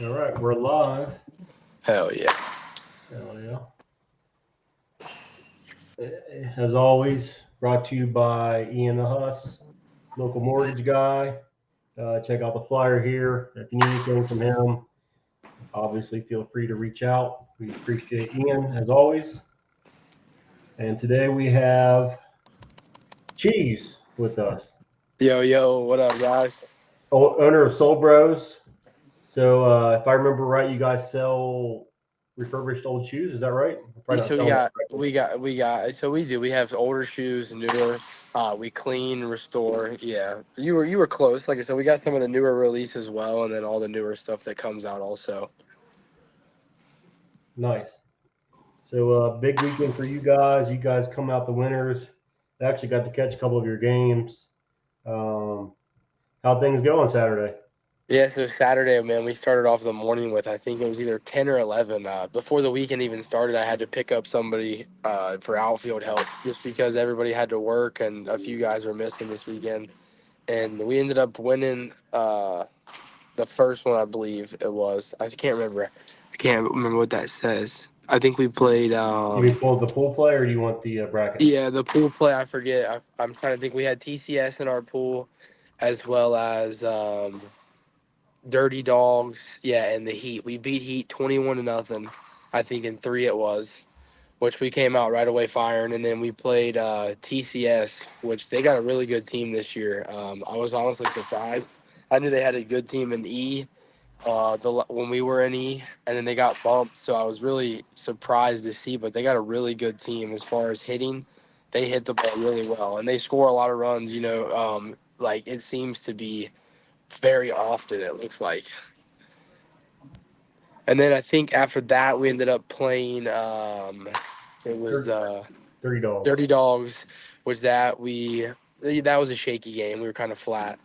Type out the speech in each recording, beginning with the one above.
All right, we're live. Hell yeah. Hell yeah. As always, brought to you by Ian the Huss, local mortgage guy. Check out the flyer here. If you need anything from him, obviously feel free to reach out. We appreciate Ian as always. And today we have Cheese with us, Yo, what up, guys? owner of Soul Bros. So if I remember right, you guys sell refurbished old shoes. Is that right? I'm Yeah, probably not so we selling that got, correctly. so we do. We have older shoes, newer. We clean, restore. Yeah, you were close. Like I said, we got some of the newer release as well, and then all the newer stuff that comes out also. Nice. So big weekend for you guys. You guys come out the winners. I actually got to catch a couple of your games. Um, how things go on Saturday? Yeah, so Saturday, man, we started off the morning with I think it was either 10 or 11. Before the weekend even started, I had to pick up somebody for outfield help just because everybody had to work and a few guys were missing this weekend, and we ended up winning. The first one, I believe it was. I can't remember. I can't remember what that says. I think we played. You mean pull the pool play, or do you want the bracket? Yeah, the pool play. I forget. I'm trying to think. We had TCS in our pool, as well as Dirty Dogs. Yeah, and the Heat. We beat Heat 21-0. I think in three it was, which we came out right away firing, and then we played TCS, which they got a really good team this year. I was honestly surprised. I knew they had a good team in E, when we were in E, and then they got bumped. So I was really surprised to see, but they got a really good team as far as hitting. They hit the ball really well, and they score a lot of runs. Like it seems to be very often. It looks like. And then I think after that we ended up playing. It was 30 dogs. Dirty Dogs. Was that was a shaky game. We were kind of flat.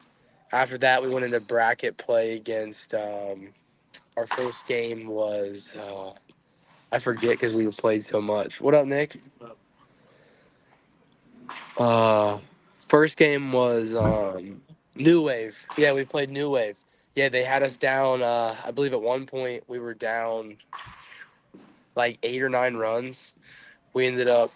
After that, we went into bracket play against. Our first game was I forget because we played so much. What up, Nick? Uh, First game was New Wave. Yeah, we played New Wave. Yeah, they had us down. I believe at one point we were down like 8 or 9 runs. We ended up.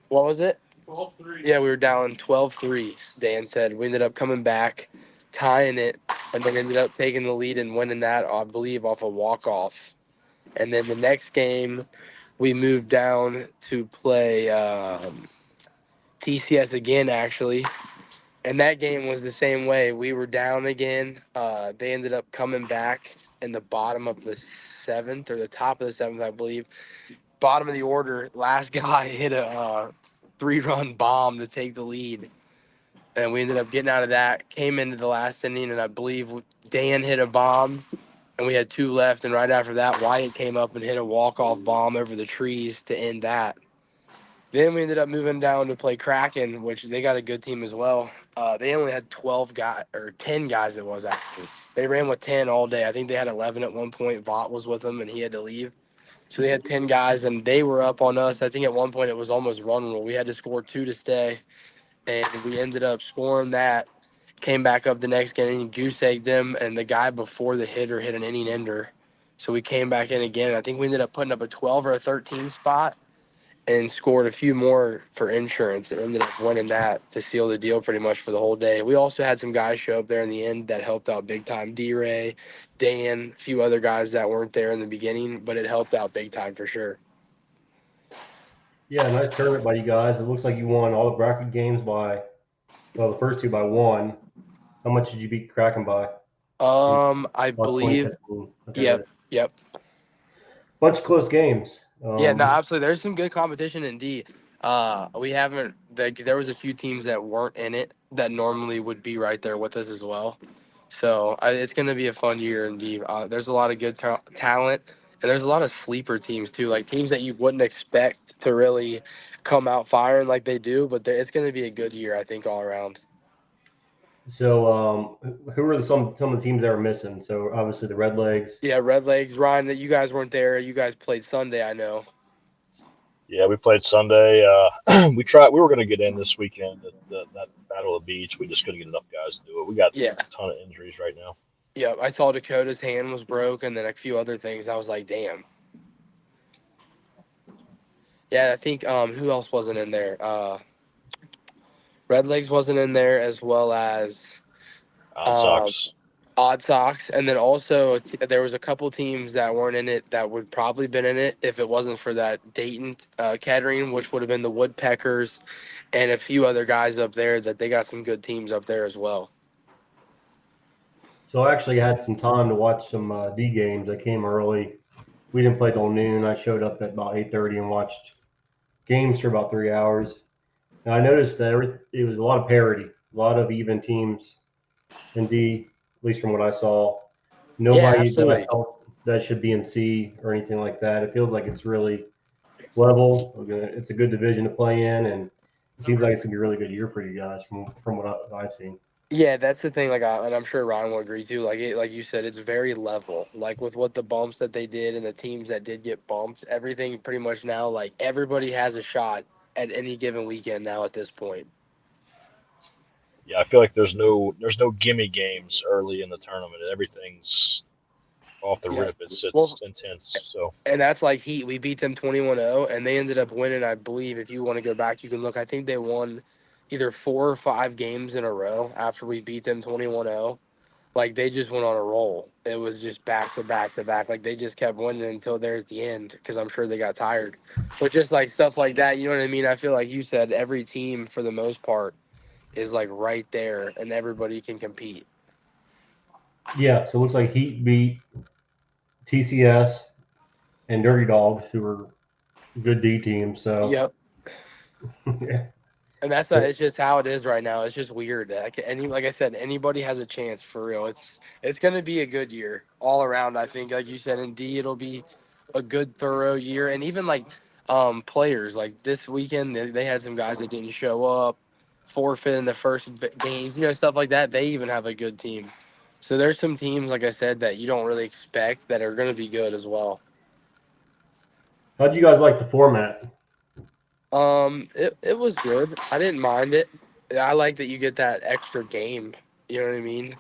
What was it? 12-3. Yeah, we were down 12-3. Dan said we ended up coming back, tying it, and then ended up taking the lead and winning that. I believe off a walk off. And then the next game, we moved down to play TCS again, actually. And that game was the same way. We were down again. They ended up coming back in the bottom of the seventh or the top of the seventh, I believe. Bottom of the order, last guy hit a 3-run bomb to take the lead. And we ended up getting out of that, came into the last inning, and I believe Dan hit a bomb, and we had two left. And right after that, Wyatt came up and hit a walk-off bomb over the trees to end that. Then we ended up moving down to play Kraken, which they got a good team as well. They only had 12 guys, or 10 guys it was actually. They ran with 10 all day. I think they had 11 at one point. Vaught was with them, and he had to leave. So they had 10 guys, and they were up on us. I think at one point it was almost run rule. We had to score two to stay, and we ended up scoring that. Came back up the next game, goose egged them, and the guy before the hitter hit an inning ender. So we came back in again. I think we ended up putting up a 12 or a 13 spot and scored a few more for insurance and ended up winning that to seal the deal pretty much for the whole day. We also had some guys show up there in the end that helped out big time. D-Ray, Dan, a few other guys that weren't there in the beginning, but it helped out big time for sure. Yeah, nice tournament by you guys. It looks like you won all the bracket games by, well, the first two by one. How much did you beat Kraken by? I About 20, believe, 15. Okay. yep. Bunch of close games. Yeah, no, absolutely. There's some good competition in D. We haven't. There was a few teams that weren't in it that normally would be right there with us as well. So it's going to be a fun year in D. There's a lot of good talent, and there's a lot of sleeper teams too, like teams that you wouldn't expect to really come out firing like they do. But it's going to be a good year, I think, all around. So, who are some of the teams that were missing? So, obviously the Redlegs. Yeah, Red Legs, Ryan. That you guys weren't there. You guys played Sunday, I know. Yeah, we played Sunday. We tried. We were going to get in this weekend at that Battle of the Beach. We just couldn't get enough guys to do it. We got Yeah. a ton of injuries right now. Yep, I saw Dakota's hand was broke, and then a few other things. I was like, damn. Yeah, I think who else wasn't in there? Red Legs wasn't in there, as well as Odd um, Sox. Odd Sox, and then also there was a couple teams that weren't in it that would probably been in it if it wasn't for that Dayton Kettering, which would have been the Woodpeckers, and a few other guys up there that they got some good teams up there as well. So I actually had some time to watch some D games. I came early. We didn't play till noon. I showed up at about 8:30 and watched games for about 3 hours. And I noticed that it was a lot of parity, a lot of even teams in D, at least from what I saw. Yeah, Nobody that I absolutely. felt that should be in C or anything like that. It feels like it's really level. It's a good division to play in, and it seems like it's gonna be a really good year for you guys from what I've seen. Yeah, that's the thing. Like, and I'm sure Ryan will agree too. Like you said, it's very level. Like with what the bumps that they did and the teams that did get bumped, everything pretty much now. Like everybody has a shot at any given weekend now at this point. Yeah, I feel like there's no gimme games early in the tournament. Everything's off the Yeah. rip. It's Well, intense. So and that's like Heat. We beat them 21-0, and they ended up winning. I believe if you want to go back, you can look. I think they won either 4 or 5 games in a row after we beat them 21-0. Like they just went on a roll. It was just back to back to back. Like they just kept winning until there at the end because I'm sure they got tired. But just like stuff like that, you know what I mean? I feel like you said every team for the most part is like right there and everybody can compete. Yeah, so it looks like Heat beat TCS and Dirty Dogs, who are good D teams. So Yep. yeah, And that's but it's just how it is right now. It's just weird. Like I said, anybody has a chance for real. It's gonna be a good year all around. I think, like you said, in D, it'll be a good, thorough year. And even like players, like this weekend, they had some guys that didn't show up, forfeit in the first games, stuff like that. They even have a good team. So there's some teams, like I said, that you don't really expect that are gonna be good as well. how'd you guys like the format? It was good. I didn't mind it. I like that you get that extra game. You know what I mean?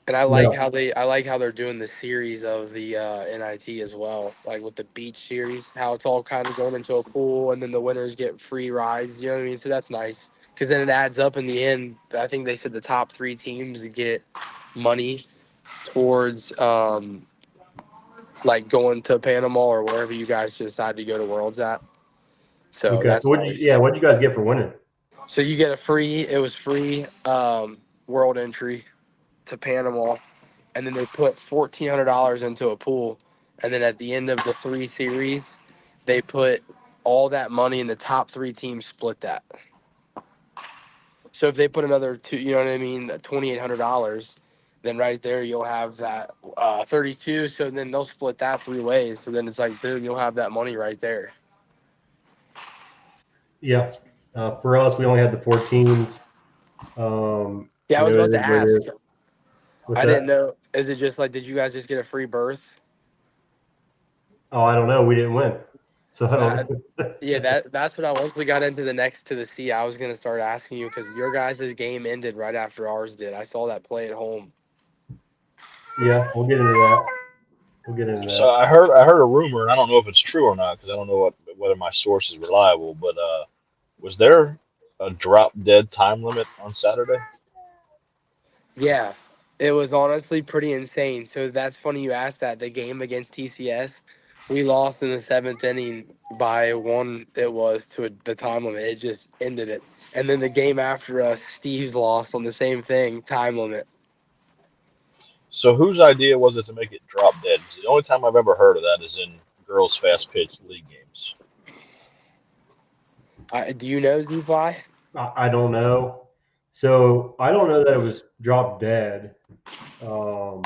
And Yeah. I like how they're doing the series of the NIT as well, like with the beach series, how it's all kind of going into a pool, and then the winners get free rides. You know what I mean? So that's nice because then it adds up in the end. I think they said the top 3 teams get money towards like going to Panama or wherever you guys decide to go to Worlds at. So Okay. So that's nice. what'd you guys get for winning? So you get a free. It was free world entry to Panama, and then they put $1,400 into a pool, and then at the end of the 3 series, they put all that money, and the top 3 teams split that. So if they put another two, you know what I mean, $2,800, then right there you'll have that 32. So then they'll split that 3 ways. So then it's like boom, you'll have that money right there. Yeah. For us, we only had the 4 teams. Yeah, I was It about to is what it ask. is. What's I didn't that? know. Is it just like did you guys just get a free berth? Oh, I don't know. We didn't win, so I That don't know. Yeah, that's what I once we got into the next to the sea, I was gonna start asking you because your guys' game ended right after ours did. I saw that play at home. Yeah, we'll get into that. We'll get into so that. I heard a rumor, and I don't know if it's true or not because I don't know whether my source is reliable. But was there a drop dead time limit on Saturday? Yeah, it was honestly pretty insane. So that's funny you asked that. The game against TCS, we lost in the 7th inning by one. It was to the time limit. It just ended it. And then the game after us, Steve's lost on the same thing, time limit. So whose idea was it to make it drop dead? 'Cause the only time I've ever heard of that is in girls' fast pitch league games. Do you know Z-Fly? I don't know. So I don't know that it was drop dead. Um,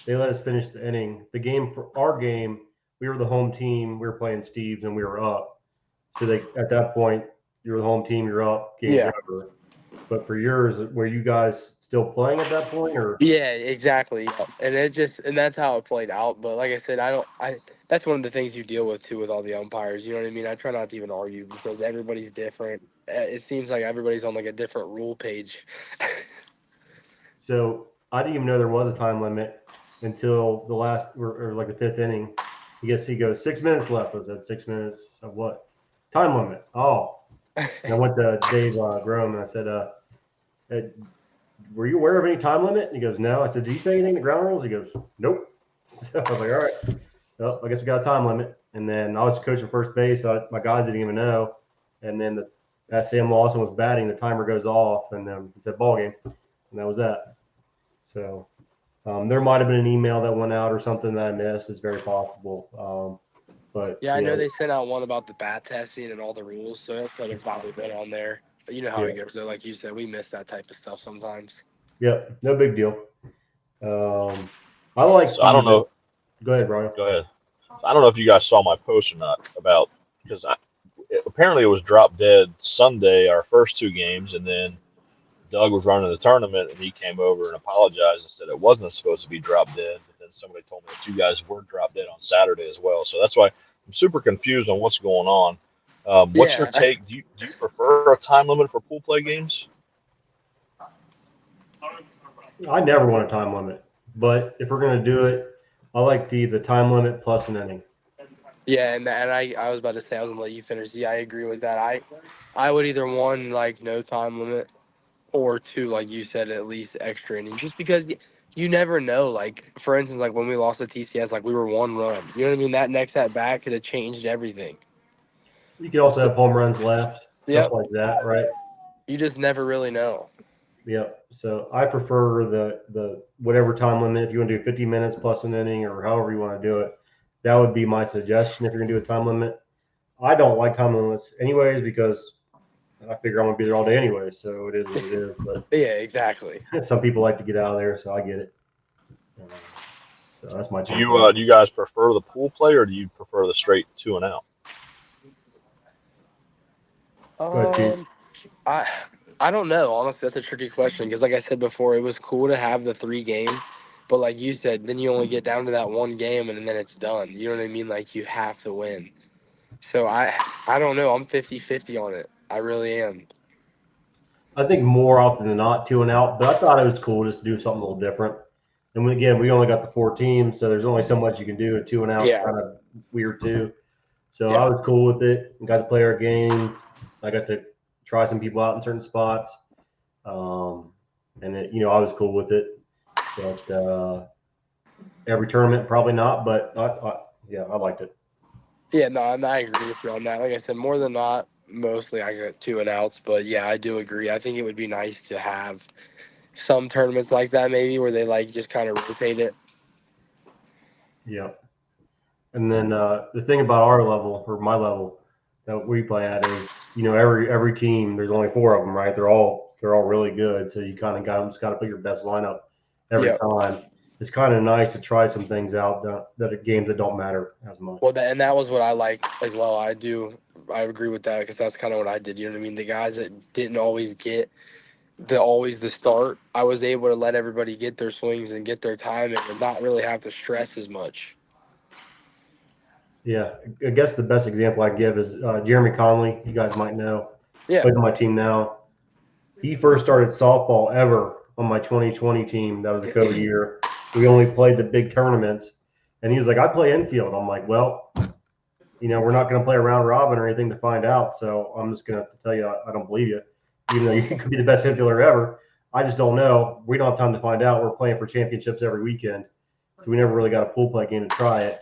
they let us finish the inning. The game for our game, we were the home team. We were playing Steve's, and we were up. So they at that point, you're the home team. You're up. Game's Yeah. over. But for yours, were you guys still playing at that point, or? Yeah, exactly. Yeah. And that's how it played out. But like I said, that's one of the things you deal with too with all the umpires. You know what I mean? I try not to even argue because everybody's different. It seems like everybody's on like a different rule page. So I didn't even know there was a time limit until the last or like the fifth inning. I guess he goes 6 minutes left. Was that 6 minutes of what? Time limit. Oh, and I went to Dave Grome and I said, were you aware of any time limit? And he goes, no. I said, did he say anything to ground rules? He goes, nope. So I was like, all right, well, I guess we got a time limit. And then I was coaching first base. So my guys didn't even know. And then as Sam Lawson was batting, the timer goes off and he said ball game. And that was that. So there might have been an email that went out or something that I missed. It's very possible. But Yeah, I know they sent out one about the bat testing and all the rules, so that could have probably been on there. But you know how it goes, though. Like you said, we miss that type of stuff sometimes. Yep, no big deal. I like. So I don't know. Go ahead, Brian. Go ahead. So I don't know if you guys saw my post or not about because apparently it was drop dead Sunday, our first two games, and then Doug was running the tournament and he came over and apologized and said it wasn't supposed to be drop dead. But then somebody told me that you guys were drop dead on Saturday as well. So that's why I'm super confused on what's going on. What's your take? Do you prefer a time limit for pool play games? I never want a time limit, but if we're going to do it, I like the time limit plus an inning. Yeah, and I was about to say I was gonna let you finish. Yeah, I agree with that. I would either one like no time limit, or two like you said at least extra innings, just because you never know. Like for instance, like when we lost to TCS, like we were 1 run. You know what I mean? That next at bat could have changed everything. You could also have home runs left, stuff Yep. like that, right? You just never really know. Yep. So I prefer the whatever time limit. If you want to do 50 minutes plus an inning or however you want to do it, that would be my suggestion if you're going to do a time limit. I don't like time limits anyways because I figure I'm going to be there all day anyway. So it is what it is. But yeah, exactly. some people like to get out of there, so I get it. So that's my. Do you guys prefer the pool play or do you prefer the straight 2 and out? I don't know. Honestly, that's a tricky question because, like I said before, it was cool to have the 3 games, but like you said, then you only get down to that 1 game and then it's done. You know what I mean? Like you have to win. So I don't know. I'm 50-50 on it. I really am. I think more often than not 2 and out, but I thought it was cool just to do something a little different. And again, we only got the 4 teams, so there's only so much you can do. A 2 and out kind of weird too. So I was cool with it. We got to play our games. I got to try some people out in certain spots, and I was cool with it. But every tournament, probably not. But I liked it. Yeah, no, I agree with you on that. Like I said, more than not, mostly I got 2 and outs. But yeah, I do agree. I think it would be nice to have some tournaments like that, maybe where they like just kind of rotate it. Yeah. And then the thing about our level or my level that we play at is, every team, there's only 4 of them, right? They're all really good. So you kind of just got to put your best lineup every time. It's kind of nice to try some things out that are games that don't matter as much. Well, and that was what I like as well. I agree with that because that's kind of what I did. You know what I mean? The guys that didn't always get the start, I was able to let everybody get their swings and get their time and not really have to stress as much. Yeah, I guess the best example I give is Jeremy Conley. You guys might know. Yeah. Plays on my team now. He first started softball ever on my 2020 team. That was the COVID year. We only played the big tournaments. And he was like, I play infield. I'm like, well, we're not going to play a round robin or anything to find out. So I'm just going to have to tell you, I don't believe you. Even though you could be the best infielder ever. I just don't know. We don't have time to find out. We're playing for championships every weekend. So we never really got a pool play game to try it.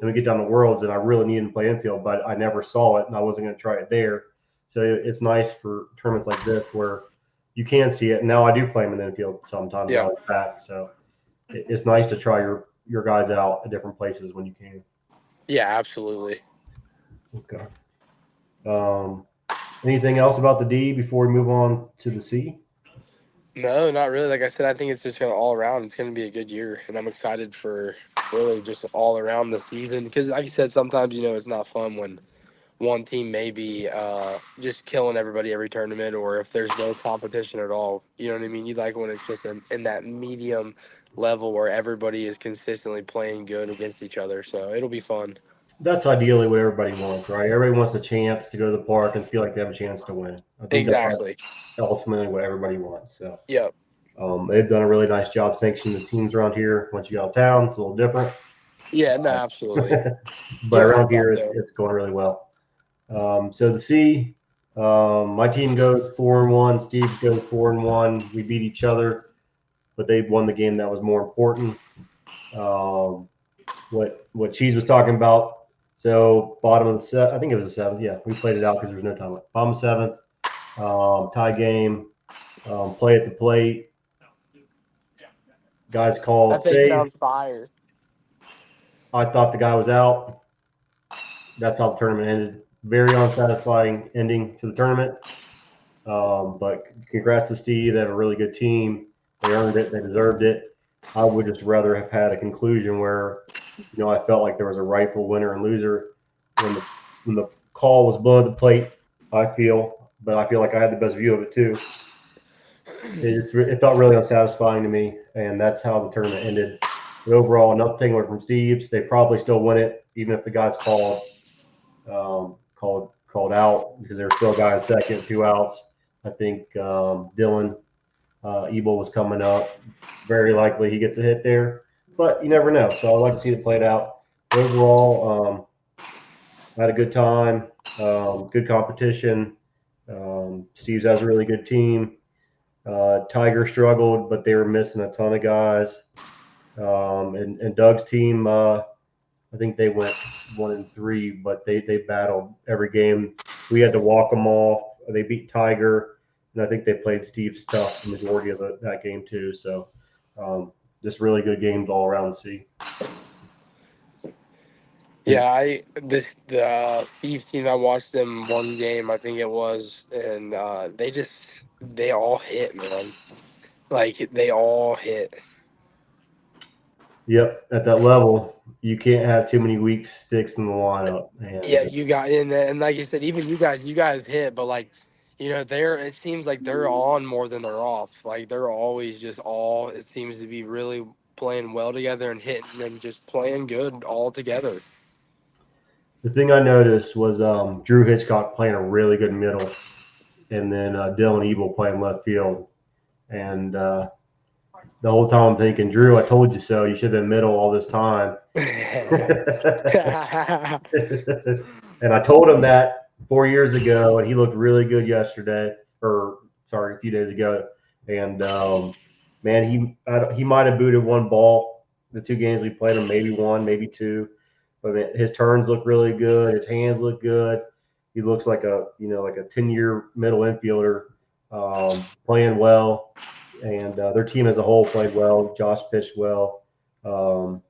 And we get down to Worlds, and I really needed to play infield, but I never saw it, and I wasn't going to try it there. So it's nice for tournaments like this where you can see it. And now I do play them in the infield sometimes. Yeah. Back, so it's nice to try your guys out at different places when you can. Yeah, absolutely. Okay. Anything else about the D before we move on to the C? No, not really. Like I said, I think it's just going to all around. It's going to be a good year, and I'm excited for really just all around the season because, like I said, sometimes it's not fun when one team may be just killing everybody every tournament, or if there's no competition at all. You know what I mean? You like when it's just in that medium level where everybody is consistently playing good against each other. So it'll be fun. That's ideally what everybody wants, right? Everybody wants a chance to go to the park and feel like they have a chance to win. I think exactly. That's ultimately what everybody wants. So yep. They've done a really nice job sanctioning the teams around here. Once you get out of town, it's a little different. Yeah, no, absolutely. But You don't around have here, that, it's going really well. So the C, my team goes 4-1. Steve's goes 4-1. We beat each other, but they won the game that was more important. What Cheese was talking about. So bottom of the I think it was the seventh. Yeah, we played it out because there was no time left. Bottom of seventh, tie game, play at the plate. Guys called That thing save. sounds fire. I thought the guy was out. That's how the tournament ended. Very unsatisfying ending to the tournament. But congrats to Steve. They have a really good team. They earned it. They deserved it. I would just rather have had a conclusion where, I felt like there was a rightful winner and loser when the call was blown at the plate. I feel like I had the best view of it too. It felt really unsatisfying to me, and that's how the tournament ended. But overall, nothing away from Steve's. They probably still win it, even if the guys called out, because there's still a guy in second, 2 outs. I think Dylan Ebel was coming up. Very likely he gets a hit there, but you never know. So I'd like to see it played out. Overall, I had a good time. Good competition. Steve's has a really good team. Tiger struggled, but they were missing a ton of guys. And Doug's team, I think they went 1-3, but they battled every game. We had to walk them off. They beat Tiger, and I think they played Steve stuff the majority of that game too. So just really good games all around the sea. Yeah, the Steve's team. I watched them one game, I think it was, and they all hit, man. Like they all hit. Yep, at that level, you can't have too many weak sticks in the lineup. Yeah, And you got and like you said, even you guys hit, but like, they're it seems like they're on more than they're off. Like they're always just all. It seems to be really playing well together and hitting and just playing good all together. the thing I noticed was Drew Hitchcock playing a really good middle, and then Dylan Ebel playing left field. And the whole time I'm thinking, Drew, I told you so. You should have been middle all this time. And I told him that 4 years ago, and he looked really good yesterday, or sorry, a few days ago. And man, he might have booted one ball the 2 games we played him, maybe one, maybe two. But man, his turns look really good. His hands look good. He looks like a 10-year middle infielder, playing well. And their team as a whole played well. Josh pitched well. Trying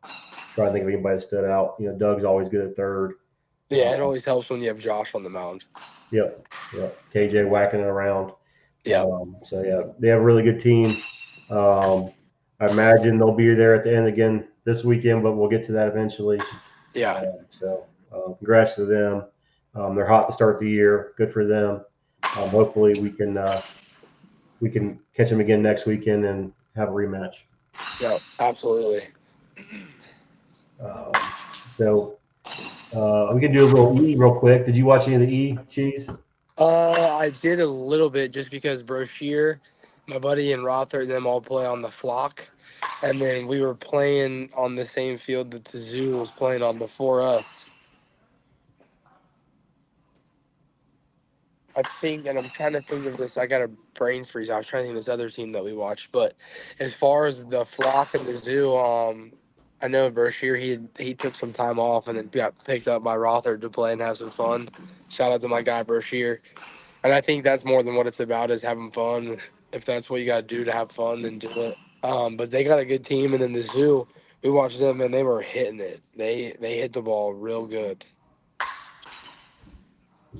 to think of anybody that stood out. Doug's always good at third. Yeah, it always helps when you have Josh on the mound. Yep. KJ whacking it around. Yeah. So yeah, they have a really good team. I imagine they'll be there at the end again this weekend, but we'll get to that eventually. Yeah. So congrats to them. They're hot to start the year. Good for them. Hopefully we can catch them again next weekend and have a rematch. Yeah, absolutely. So we can do a little E real quick. Did you watch any of the E, Cheese? I did a little bit just because Broshear, my buddy and Rother, and them all play on the flock. And then we were playing on the same field that the zoo was playing on before us. I think, and I'm trying to think of this. I got a brain freeze. I was trying to think of this other team that we watched. But as far as the flock and the zoo, I know Brashear, he took some time off and then got picked up by Rother to play and have some fun. Shout out to my guy Brashear. And I think that's more than what it's about, is having fun. If that's what you got to do to have fun, then do it. But they got a good team, and then the zoo, we watched them and they were hitting it. They hit the ball real good.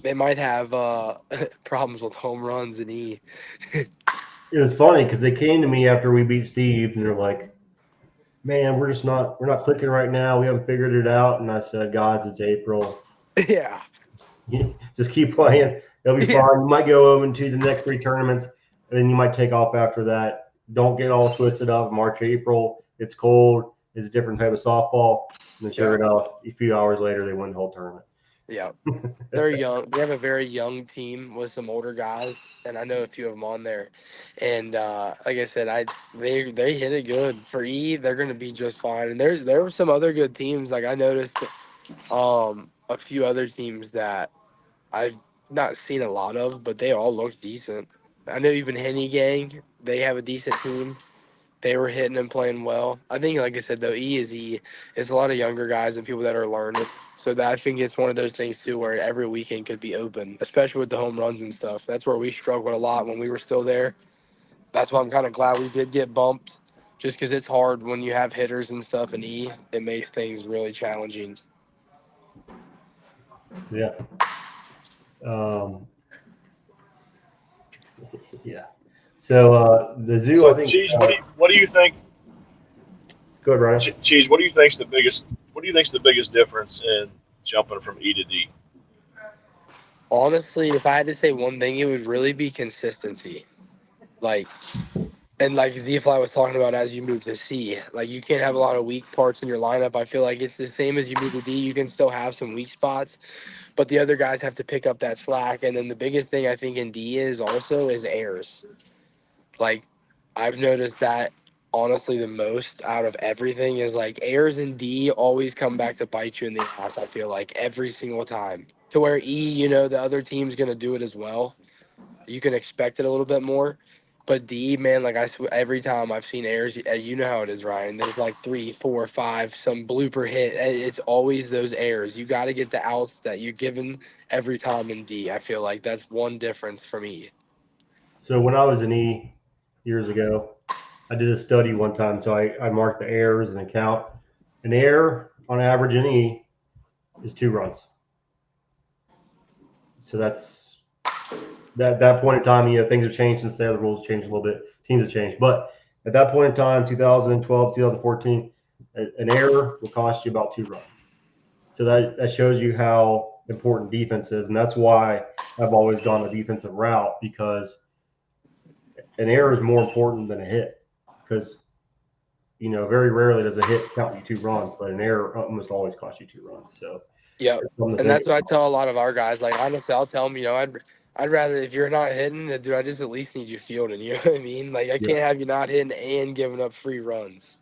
They might have problems with home runs and E. It was funny because they came to me after we beat Steve, and they're like, "Man, we're not clicking right now. We haven't figured it out." And I said, "Guys, it's April. Yeah. Just keep playing. It'll be Yeah. fine. You might go over to the next 3 tournaments, and then you might take off after that. Don't get all twisted up. March, April, it's cold. It's a different type of softball." And then sure enough, a few hours later, they won the whole tournament. Yeah. They're young. They have a very young team with some older guys, and I know a few of them on there. And like I said, they hit it good for E. They're going to be just fine. And there were some other good teams. Like I noticed, a few other teams that I've not seen a lot of, but they all look decent. I know even Henny Gang. They have a decent team. They were hitting and playing well. I think, like I said, though, E is E. It's a lot of younger guys and people that are learning. So that I think it's one of those things too, where every weekend could be open, especially with the home runs and stuff. That's where we struggled a lot when we were still there. That's why I'm kind of glad we did get bumped, just because it's hard when you have hitters and stuff in E. It makes things really challenging. Yeah. Yeah. So the zoo, I So, think. Cheese, what do you think? Go ahead, Ryan. Cheese, what do you think's the biggest difference in jumping from E to D? Honestly, if I had to say one thing, it would really be consistency. Like, and like Z Fly was talking about, as you move to C, like you can't have a lot of weak parts in your lineup. I feel like it's the same as you move to D. You can still have some weak spots, but the other guys have to pick up that slack. And then the biggest thing I think in D is errors. Like I've noticed that honestly the most out of everything is like errors in D always come back to bite you in the ass. I feel like every single time. To where E, the other team's gonna do it as well. You can expect it a little bit more. But D, man, like every time I've seen errors, you know how it is, Ryan. There's like 3, 4, 5, some blooper hit. It's always those errors. You got to get the outs that you're given every time in D. I feel like that's one difference for me. So when I was in E years ago, I did a study one time. So I marked the errors and the count. An error on average in E is 2 runs. So that's that point in time. Things have changed since then. The rules changed a little bit. Teams have changed, but at that point in time, 2012, 2014, an error will cost you about 2 runs. So that shows you how important defense is, and that's why I've always gone the defensive route, because an error is more important than a hit, because very rarely does a hit count you 2 runs, but an error almost always costs you 2 runs. So Yep. it's something to And think that's what I about. tell a lot of our guys. Like honestly, I'll tell them, I'd rather if you're not hitting, dude, I just at least need you fielding. You know what I mean? Like I Yeah, can't have you not hitting and giving up free runs.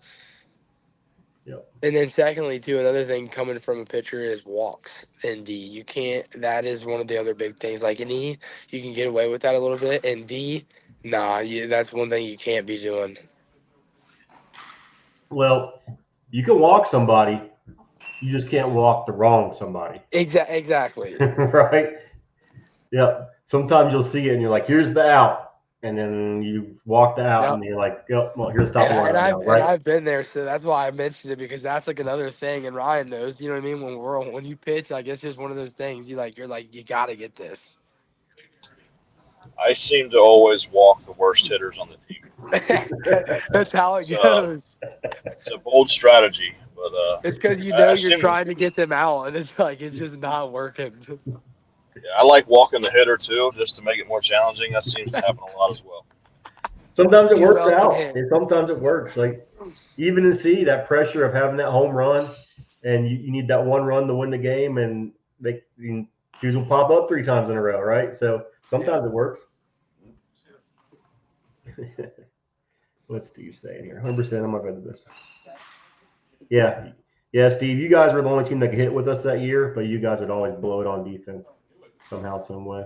yeah. And then secondly, too, another thing coming from a pitcher is walks in D. You can't. That is one of the other big things. Like in E, you can get away with that a little bit. In D, nah, that's one thing you can't be doing. Well, you can walk somebody, you just can't walk the wrong somebody, Exactly. right? Yeah. Sometimes you'll see it and you're like, here's the out. And then you walk the out Yep. and you're like, yep, well, here's the top And of the I and lineup I've now, and right? I've been there, so that's why I mentioned it because that's like another thing. And Ryan knows, you know what I mean. When you pitch, like it's just one of those things. You're like you gotta get this. I seem to always walk the worst hitters on the team. That's how it It's goes. it's a bold strategy, but It's because I you're seem trying to get them out, and it's like it's just not working. yeah, I like walking the hitter too, just to make it more challenging. That seems to happen a lot as well. Sometimes it See who works else can out. hit. And sometimes it works. Like even in C, that pressure of having that home run, and you need that 1 run to win the game, and dudes will pop up 3 times in a row, right? So Yeah, sometimes it works. What's Steve saying here? 100%. I'm not going to do this. Yeah. Yeah, Steve, you guys were the only team that could hit with us that year, but you guys would always blow it on defense somehow, some way.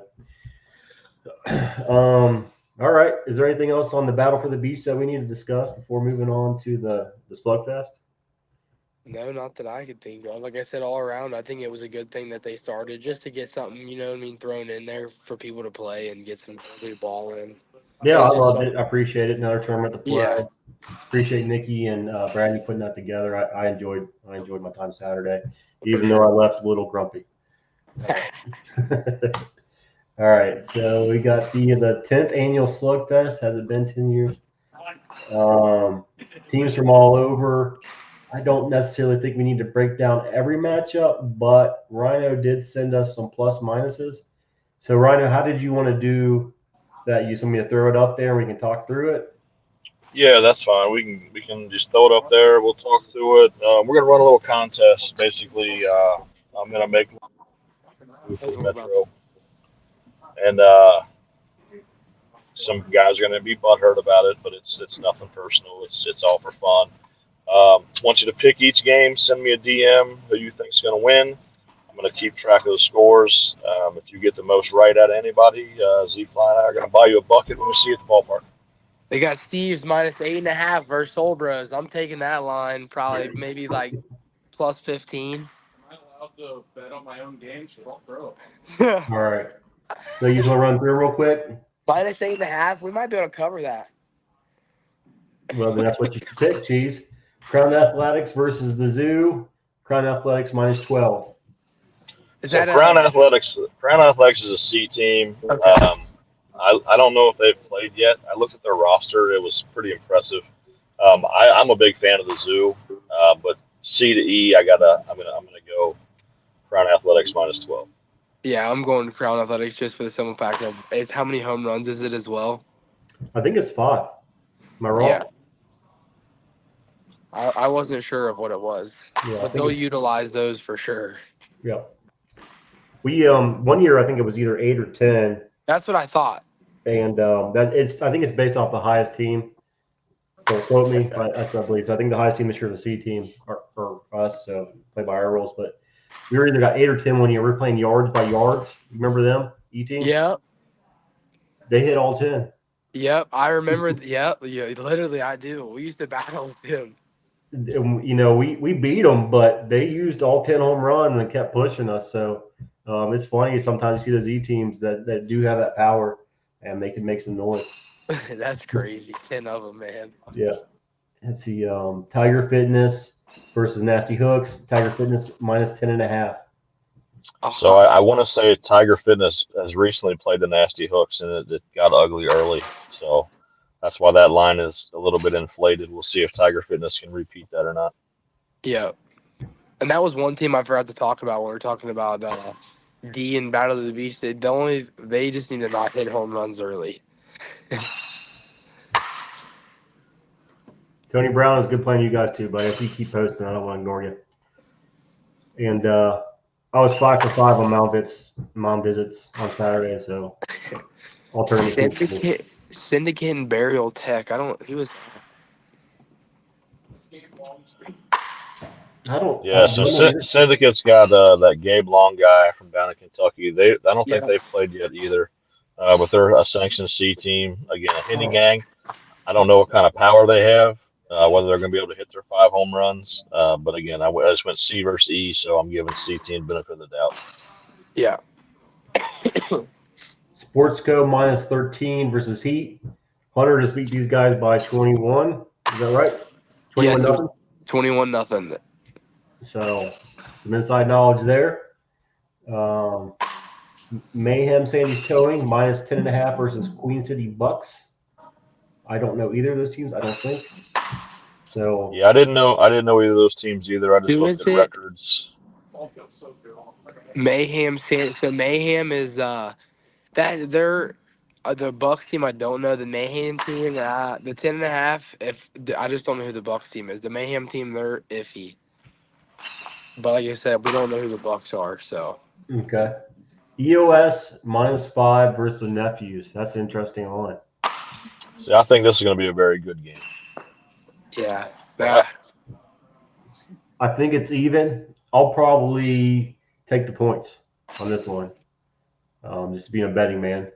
All right. Is there anything else on the battle for the beach that we need to discuss before moving on to the slugfest? no, not that I could think of. Like I said, all around, I think it was a good thing that they started just to get something, you know what I mean, thrown in there for people to play and get some early ball in, Yeah, I and just loved it. I appreciate it. Another tournament to play. yeah, Appreciate Nikki and Brandy putting that together. I enjoyed my time Saturday, for even though I sure. left a little grumpy. All right, so we got the 10th annual Slugfest. Has it been 10 years? Um, Teams from all over. I don't necessarily think we need to break down every matchup, but Rhino did send us some plus minuses. So Rhino, how did you want to do that? You just want me to throw it up there and we can talk through it? Yeah, that's fine. We can just throw it up there. We'll talk through it. We're gonna run a little contest. Basically, I'm gonna make Bluefield Metro. And some guys are going to be butthurt about it, but it's nothing personal. It's all for fun. Want you to pick each game. Send me a DM who you think's going to win. I'm going to keep track of the scores. If you get the most right out of anybody, Z-Fly and I are going to buy you a bucket when we see you at the ballpark. They got Steve's -8.5 versus Soul Bros. I'm taking that line, probably maybe like plus 15. Am I allowed to bet on my own games? Because I'll throw All right. So you just want to run through real quick? -8.5. We might be able to cover that. Well, then that's what you should pick, Cheese. Crown Athletics versus the Zoo. Crown Athletics -12. So Crown Athletics is a C team. Okay. I don't know if they've played yet. I looked at their roster; it was pretty impressive. I'm a big fan of the Zoo, but C to E, I'm gonna go Crown Athletics -12. Yeah, I'm going to Crown Athletics just for the simple fact of it's how many home runs is it as well? I think it's 5. Am I wrong? Yeah. I wasn't sure of what it was, Yeah, but they'll utilize those for sure. Yeah. We 1 year I think it was either 8 or 10, That's what I thought. and I think it's based off the highest team. Don't quote me, but that's what I believe. So I think the highest team this year is the C team for us, so play by our rules. But we were either got 8 or 10 1 year. We were playing yards by yards. You remember them? E team. Yep. They hit all 10. Yep. I remember. Yep. Yeah. Literally, I do. We used to battle with him. You know, we beat them, but they used all 10 home runs and kept pushing us. So it's funny sometimes you see those E teams that do have that power and they can make some noise. That's crazy. 10 of them, man. Yeah. Let's see. Tiger Fitness versus Nasty Hooks. Tiger Fitness -10.5. So I want to say Tiger Fitness has recently played the Nasty Hooks, and it got ugly early. So that's why that line is a little bit inflated. We'll see if Tiger Fitness can repeat that or not. Yeah. And that was one team I forgot to talk about when we were talking about D and Battle of the Beach. They just need to not hit home runs early. Tony Brown is good playing you guys too, but if you keep posting, I don't want to ignore you. And I was 5 for 5 on mom visits on Saturday, so alternative. Syndicate and Burial Tech. He was. Syndicate's got that Gabe Long guy from down in Kentucky. I don't think they've played yet either. But they're a sanctioned C team. Again, a hitting gang. I don't know what kind of power they have, whether they're going to be able to hit their 5 home runs. But again, I just went C versus E, so I'm giving C team benefit of the doubt. Yeah. Sportsco -13 versus Heat. Hunter just beat these guys by 21. Is that right? 21-0. 21-0. So some inside knowledge there. Mayhem Sandy's Towing -10.5 versus Queen City Bucks. I don't know either of those teams. I don't think. So yeah, I didn't know either of those teams either. I just looked at records. Mayhem Sandy. So Mayhem is that they're the Bucks team. I don't know the Mayhem team. The 10.5. I just don't know who the Bucks team is. The Mayhem team, they're iffy. But like I said, we don't know who the Bucks are. So okay. EOS -5 versus the Nephews. That's an interesting line. See, I think this is going to be a very good game. Yeah. I think it's even. I'll probably take the points on this one. Just being a betting man.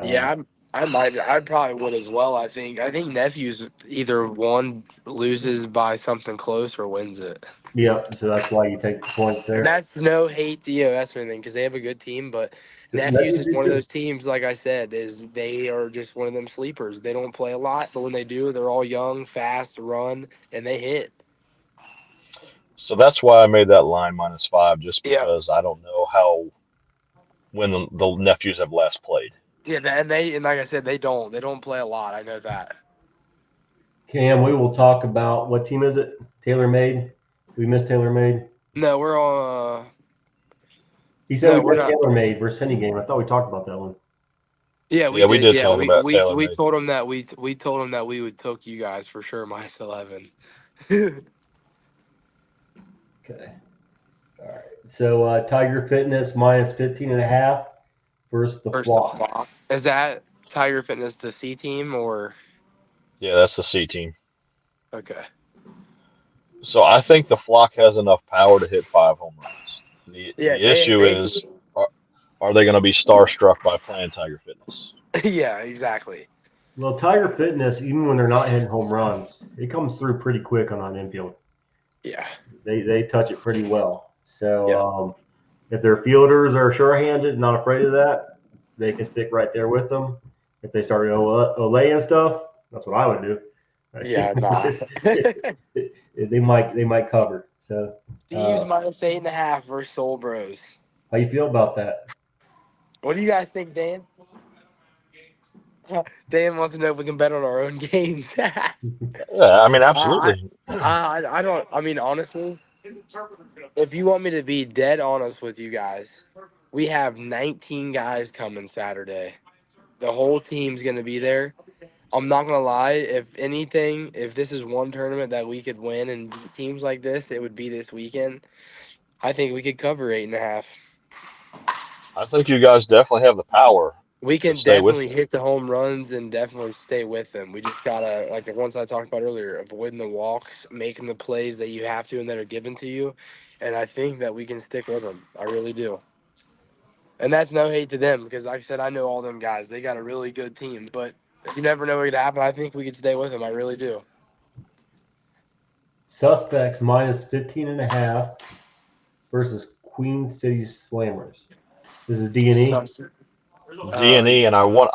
Yeah, I might. I probably would as well. I think Nephews either one loses by something close or wins it. Yeah, so that's why you take the points there. And that's no hate to EOS or anything because they have a good team, but Nephews is one of those teams. Like I said, they are just one of them sleepers. They don't play a lot, but when they do, they're all young, fast, run, and they hit. So that's why I made that line -5, just because I don't know when the Nephews have last played. Yeah, and like I said, they don't play a lot. I know that. Cam, we will talk about what team is it? TaylorMade. We missed TaylorMade. No, we're on. He said we missed TaylorMade versus any game. I thought we talked about that one. Yeah, we did talk about TaylorMade. We told him that we told him that we would took you guys for sure -11. Okay. All right. So Tiger Fitness minus 15.5 versus the Versus the Flock. Flock. Is that Tiger Fitness the C team or Yeah, that's the C team. okay? So I think the Flock has enough power to hit 5 home runs. The Yeah, the issue is, are, are they going to be starstruck by playing Tiger Fitness? yeah, exactly. Well, Tiger Fitness, even when they're not hitting home runs, it comes through pretty quick on an infield. Yeah, They touch it pretty well. So yeah, if their fielders are sure-handed, not afraid of that, they can stick right there with them. If they start Olay and stuff, that's what I would do. yeah. Nah. they might cover. So Steve's minus 8.5 versus Soul Bros. how you feel about that? What do you guys think, Dan? Dan wants to know if we can bet on our own games. Yeah, I mean, I, absolutely. I don't. I mean, honestly, if you want me to be dead honest with you guys, we have 19 guys coming Saturday. The whole team's gonna be there. I'm not gonna lie. If anything, if this is one tournament that we could win and beat teams like this, it would be this weekend. I think we could cover 8.5. I think you guys definitely have the power We to can stay with definitely them. hit the home runs and definitely stay with them. We just gotta, like the ones I talked about earlier, avoiding the walks, making the plays that you have to and that are given to you. And I think that we can stick with them. I really do. And that's no hate to them because, like I said, I know all them guys. They got a really good team, but you never know what could happen. I think we could stay with them. I really do. Suspects minus 15.5 versus Queen City Slammers. This is D&E. D and E, and I want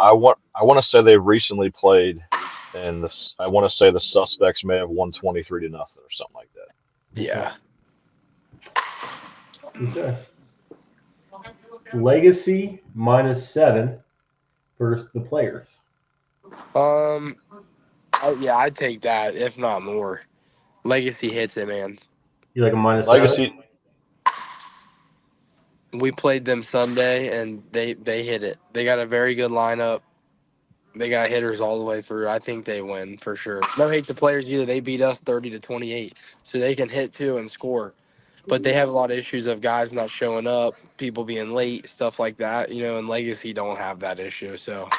to say they recently played, and I want to say the Suspects may have won 23-0 or something like that. Yeah. Okay. Legacy minus 7 versus the Players. Yeah, I'd take that, if not more. Legacy hits it, man. You like a minus 7? Legacy, We played them Sunday, and they hit it. They got a very good lineup. They got hitters all the way through. I think they win for sure. No hate the players either. They beat us 30-28, so they can hit too and score. But they have a lot of issues of guys not showing up, people being late, stuff like that. And Legacy don't have that issue. So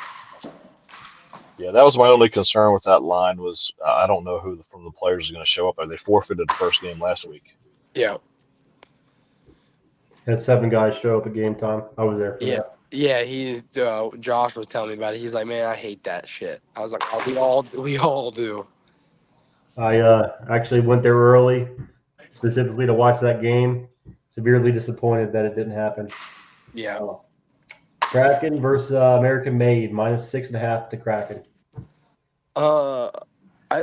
yeah, that was my only concern with that line was I don't know who from the players is going to show up. They forfeited the first game last week. yeah, Had 7 guys show up at game time. I was there for yeah, that. yeah. Josh was telling me about it. He's like, man, I hate that shit. I was like, oh, we all do. I actually went there early, specifically to watch that game. Severely disappointed that it didn't happen. Yeah. Kraken versus American Made minus 6.5 to Kraken. Uh,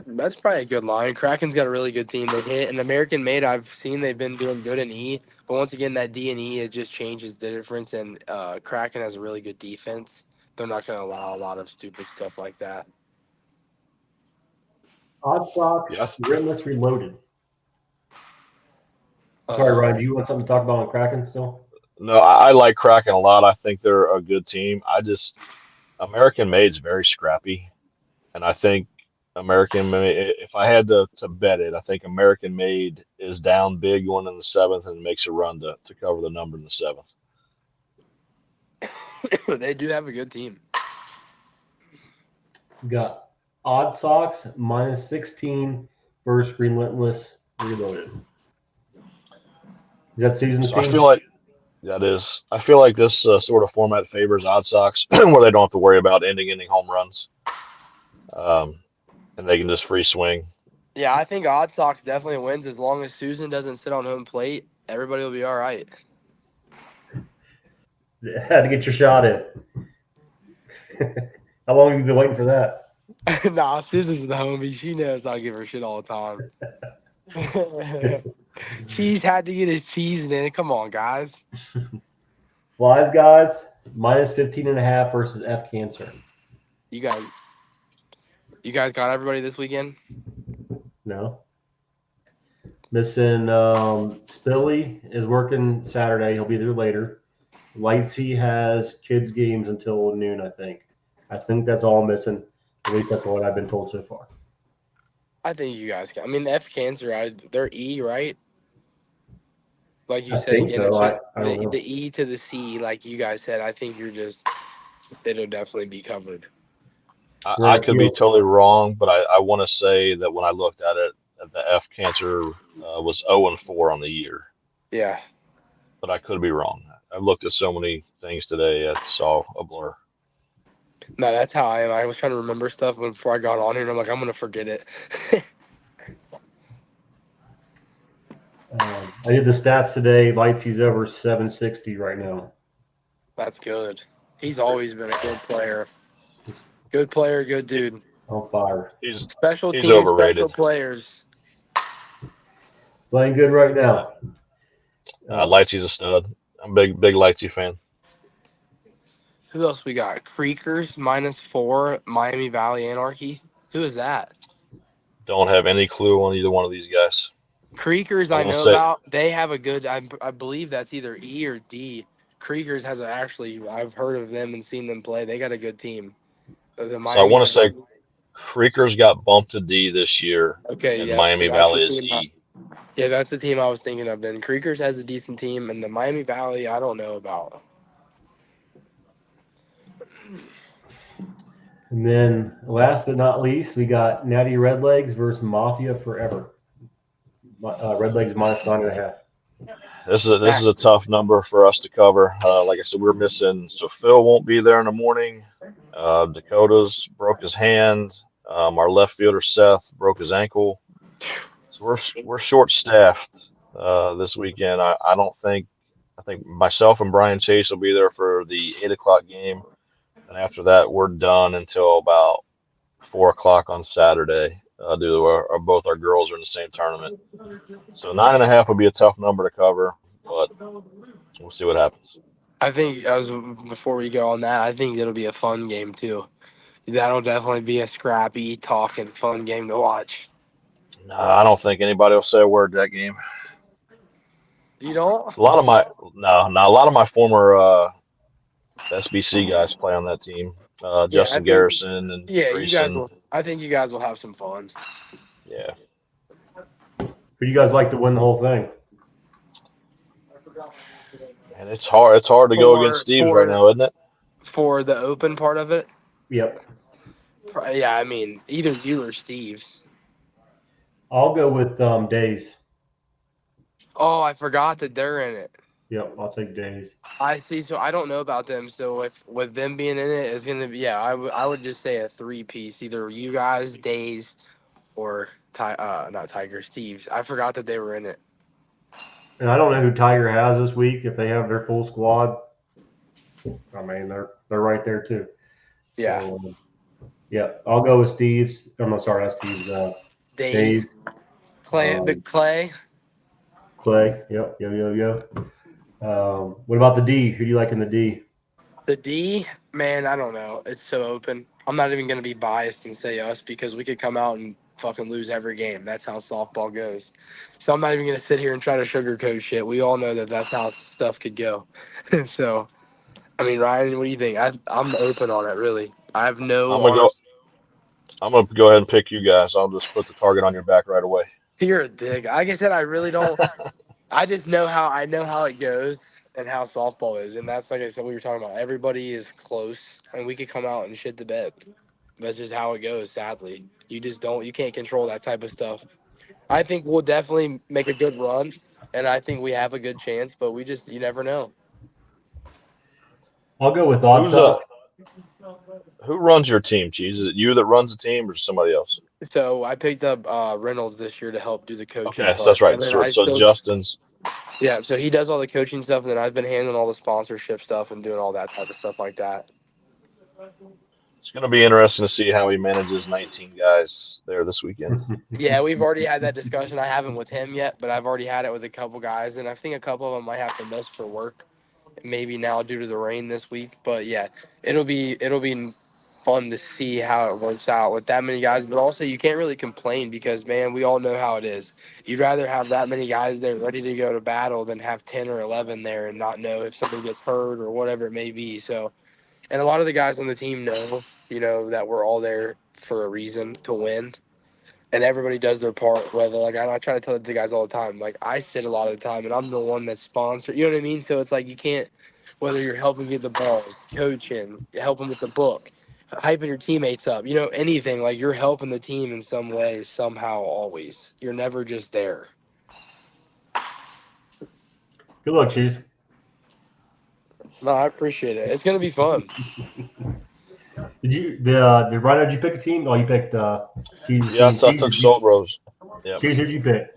that's probably a good line. Kraken's got a really good team. They hit an American made. I've seen they've been doing good in E, but once again, that D and E it just changes the difference. And Kraken has a really good defense. They're not going to allow a lot of stupid stuff like that. Odd Sox, Yes. Relentless Reloaded. Sorry, Ryan, do you want something to talk about on Kraken still? No, I like Kraken a lot. I think they're a good team. American Made's very scrappy, and I think if I had to bet it, I think American Made is down big going in the seventh and makes a run to cover the number in the seventh. They do have a good team. We got Odd Sox minus 16 versus Relentless Reloaded. Is that Susan's So I team? feel like I feel like this sort of format favors Odd Sox, where they don't have to worry about ending home runs, um, and they can just free swing. Yeah, I think Odd Sox definitely wins as long as Susan doesn't sit on home plate. Everybody will be all right. Had to get your shot in. How long have you been waiting for that? Nah, Susan's the homie. She knows I give her shit all the time. Cheese had to get his cheese in. Come on, guys. Flies guys minus 15.5 versus F Cancer. You guys, you guys got everybody this weekend? No. Missing Spilly is working Saturday. He'll be there later. Lightsey has kids games until noon, I think. I think that's all missing. At least that's what I've been told so far. I think you guys can. I mean, F Cancer, they're E, right? Like you I said think again, it's so. just I don't know. the E to the C. Like you guys said, I think it'll definitely be covered. I Right could be field. totally wrong, but I want to say that when I looked at it, the F cancer was 0-4 on the year. Yeah. But I could be wrong. I've looked at so many things today, it's all a blur. No, that's how I am. I was trying to remember stuff before I got on here, and I'm like, I'm gonna forget it. I did the stats today. Lightsy's over 760 right now. That's good. He's always been a good player. Good player, good dude. On fire. Special He's teams, special overrated. players. Playing good right now. Lightsy's a stud. I'm a big Lightsy fan. Who else we got? Creekers -4, Miami Valley Anarchy. Who is that? Don't have any clue on either one of these guys. Creekers, I I want to know say about. They have a good. I believe that's either E or D. Creekers has I've heard of them and seen them play. They got a good team. The so. I Miami. want to say Creekers got bumped to D this year, Okay, and yep. So Miami that's the Valley is team. E. Yeah, that's the team I was thinking of. Then Creekers has a decent team, and the Miami Valley, I don't know about. And then last but not least, we got Natty Redlegs versus Mafia Forever. Redlegs -9.5. This is a tough number for us to cover. Like I said, we're missing. So Phil won't be there in the morning. Dakota's broke his hand. Our left fielder Seth broke his ankle. So we're short staffed this weekend. I don't think. I think myself and Brian Chase will be there for the 8 o'clock game, and after that we're done until about 4 o'clock on Saturday. Due to both our girls are in the same tournament, so 9.5 would be a tough number to cover, but we'll see what happens. I think as before we go on that, I think it'll be a fun game too. That'll definitely be a scrappy, talking, fun game to watch. No, I don't think anybody will say a word that game. You don't? A lot of my a lot of my former SBC guys play on that team. Yeah, I Justin think. Garrison and Yeah, you guys Greason. will. I think you guys will have some fun. Yeah, Who do you guys like to win the whole thing? and it's hard. It's hard to go against For Steve's right for now, isn't it? for the open part of it, Yep. yeah. I mean, either you or Steve's. I'll go with Days. Oh, I forgot that they're in it. Yep, I'll take Days. I see. So I don't know about them. So if with them being in it, it's gonna be I would just say a three-piece. Either you guys, Days, or not Tiger, Steve's. I forgot that they were in it. And I don't know who Tiger has this week. If they have their full squad, I mean they're right there too. Yeah, So yeah, I'll go with Steve's. I'm not sorry, not Steve's. Days, Days. Clay, Big Clay. Clay. Yep. Yo. What about the D? Who do you like in the D? The D, man, I don't know. It's so open. I'm not even gonna be biased and say us because we could come out and fucking lose every game. That's how softball goes. So I'm not even gonna sit here and try to sugarcoat shit. We all know that that's how stuff could go. So I mean, Ryan, what do you think? I'm open on it, really. I have no I'm gonna go. honest. I'm gonna go ahead and pick you guys. I'll just put the target on your back right away. You're a dick. Like I said, I really don't. I just know how it goes and how softball is, and that's like I said, we were talking about. Everybody is close, and we could come out and shit the bed. That's just how it goes. Sadly, you just don't. You can't control that type of stuff. I think we'll definitely make a good run, and I think we have a good chance. But you never know. I'll go with Who's Oddfellow. who runs your team, Cheese? Is it you that runs the team or somebody else? So I picked up Reynolds this year to help do the coaching Okay, so part, that's right. and then So, I so still Justin's. yeah. So he does all the coaching stuff, and then I've been handling all the sponsorship stuff and doing all that type of stuff like that. It's going to be interesting to see how he manages 19 guys there this weekend. Yeah, we've already had that discussion. I haven't with him yet, but I've already had it with a couple guys, and I think a couple of them might have to miss for work, maybe now due to the rain this week. But yeah, it'll be fun to see how it works out with that many guys. But also, you can't really complain because man, we all know how it is. You'd rather have that many guys there ready to go to battle than have 10 or 11 there and not know if someone gets hurt or whatever it may be. So, and a lot of the guys on the team know, that we're all there for a reason to win. and everybody does their part. Whether like I try to tell the guys all the time, like I sit a lot of the time, and I'm the one that's sponsored. You know what I mean? So it's like you can't. Whether you're helping get the balls, coaching, helping with the book, hyping your teammates up, anything like you're helping the team in some way, somehow, always. You're never just there. Good luck, Cheese. No, I appreciate it. It's gonna be fun. Did Rhino, did you pick a team? Oh, you picked Cheese's Yeah, team. I took Salt Bros. Yep. Cheese, who'd you pick?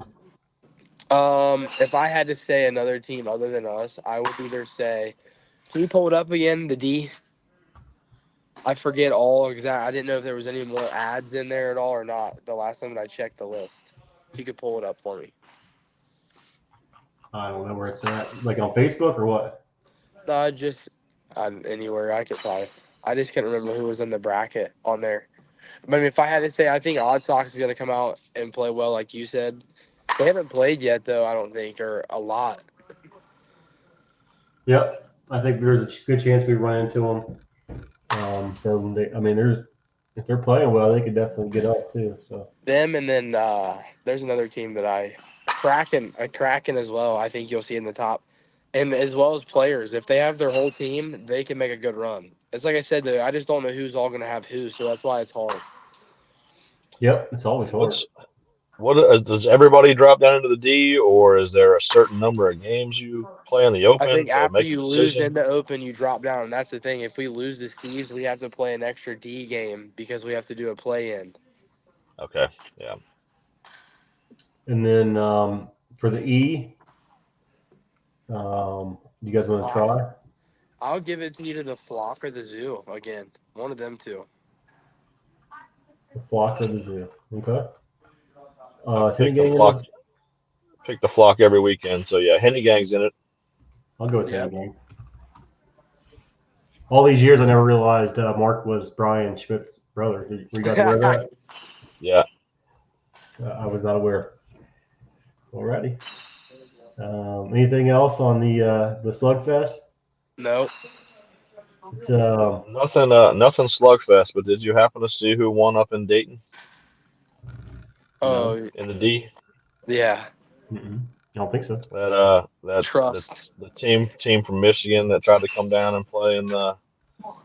If I had to say another team other than us, I would either say, can you pull it up again? The D. I forget all exact. I didn't know if there was any more ads in there at all or not. The last time that I checked the list, if you could pull it up for me. I don't know where it's at. Like on Facebook or what? Just anywhere I could find. I just can't remember who was in the bracket on there. But I mean, if I had to say, I think Odd Sox is going to come out and play well, like you said. They haven't played yet, though. I don't think, or a lot. Yep. I think there's a good chance we run into them. If they're playing well, they could definitely get up too. So Them, and then there's another team that Kraken as well. I think you'll see in the top, and as well as players. If they have their whole team, they can make a good run. It's like I said, though. I just don't know who's all going to have who, so that's why it's hard. yep, it's always hard. Does everybody drop down into the D, or is there a certain number of games you play in the I Open think to after make a you lose decision? in the Open, you drop down, and that's the thing. If we lose the Steves, we have to play an extra D game because we have to do a play-in. Okay, yeah. And then for the E, you guys want to try? I'll give it to either the Flock or the Zoo again. One of them two. The Flock or the Zoo? Okay. I've Is Henny picked the Gang in flock. this? Pick the flock every weekend. So yeah, Henny Gang's in it. I'll go with Henny Yep. Gang. All these years, I never realized Mark was Brian Schmidt's brother. Were you guys aware of that? Yeah. I was not aware. Alrighty. Anything else on the Slugfest? Nope. It's Nothing slugfest. But did you happen to see who won up in Dayton Oh, in the D? yeah. I don't think so. That Trust. the team from Michigan that tried to come down and play in the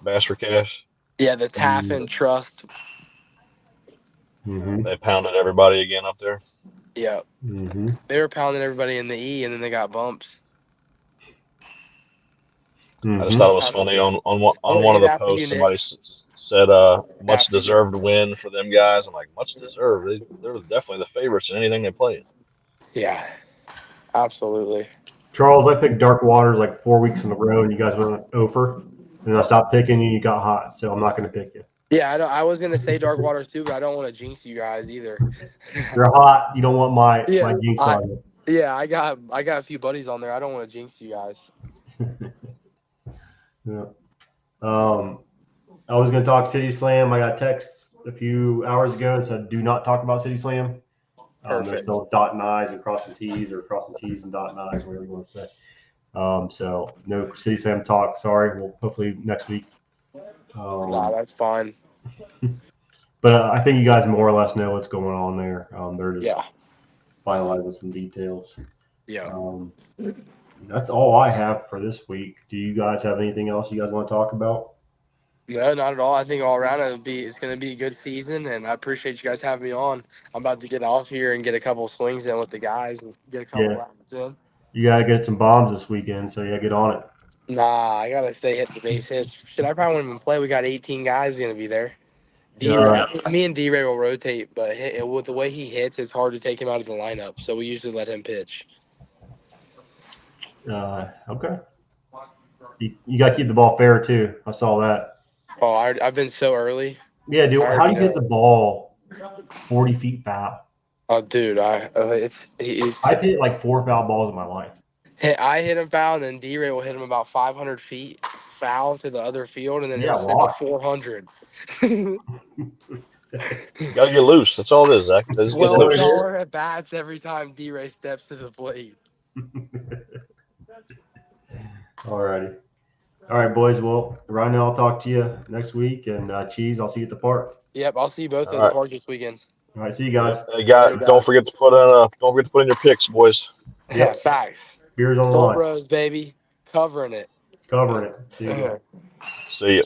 Bass for Cash. Yeah, the Taff and Trust. Mm-hmm. They pounded everybody again up there. Yeah. Mm-hmm. They were pounding everybody in the E, and then they got bumps. I just thought it was funny on one of the After you, posts. Nick. Somebody said much After you. deserved win for them guys. I'm like, much deserved. They're definitely the favorites in anything they play in. Yeah. Absolutely. Charles, I picked Dark Waters like 4 weeks in a row, and you guys went over. And I stopped picking you. You got hot, so I'm not going to pick you. Yeah, I was gonna say Dark Waters too, but I don't want to jinx you guys either. You're hot. You don't want my Yeah, jinx on you. Yeah, I got a few buddies on there. I don't want to jinx you guys. Yeah. I was going to talk City Slam. I got texts a few hours ago that said do not talk about City Slam. They're Perfect. still dotting I's and crossing T's, or crossing T's and dotting I's, whatever you want to say. So no City Slam talk. Sorry. Well, hopefully next week. Nah, that's fine. But I think you guys more or less know what's going on there. They're just Yeah. finalizing some details. Yeah. That's all I have for this week. Do you guys have anything else you guys want to talk about? No, not at all. I think all around it's gonna be a good season, and I appreciate you guys having me on. I'm about to get off here and get a couple swings in with the guys and get a couple rounds in. You got to get some bombs this weekend, so yeah, get on it. Nah, I gotta stay hitting the base hits. Shit, I probably won't even play. We got 18 guys gonna be there. Me and D-Ray will rotate, but with the way he hits, it's hard to take him out of the lineup. So we usually let him pitch. Okay. You got to keep the ball fair too. I saw that. Oh, I've been so early. Yeah, dude. How do you hit the ball 40 feet foul? Oh, dude, it's I've hit like 4 foul balls in my life. I hit him foul, and then D-Ray will hit him about 500 feet foul to the other field, and then he'll send it 400. Gotta get loose. That's all it is, Zach. Just get loose. $12 at bats every time D-Ray steps to the plate. Alrighty. All right, boys. Well, right now I'll talk to you next week, and Cheese, I'll see you at the park. Yep, I'll see you both at the park this weekend. All right, see you guys. Hey, guys, Later, don't guys. forget to put in your picks, boys. Yeah, Yep. facts. Beers on the Soul line. Bros, baby. Covering it. Covering it. See you guys. See you.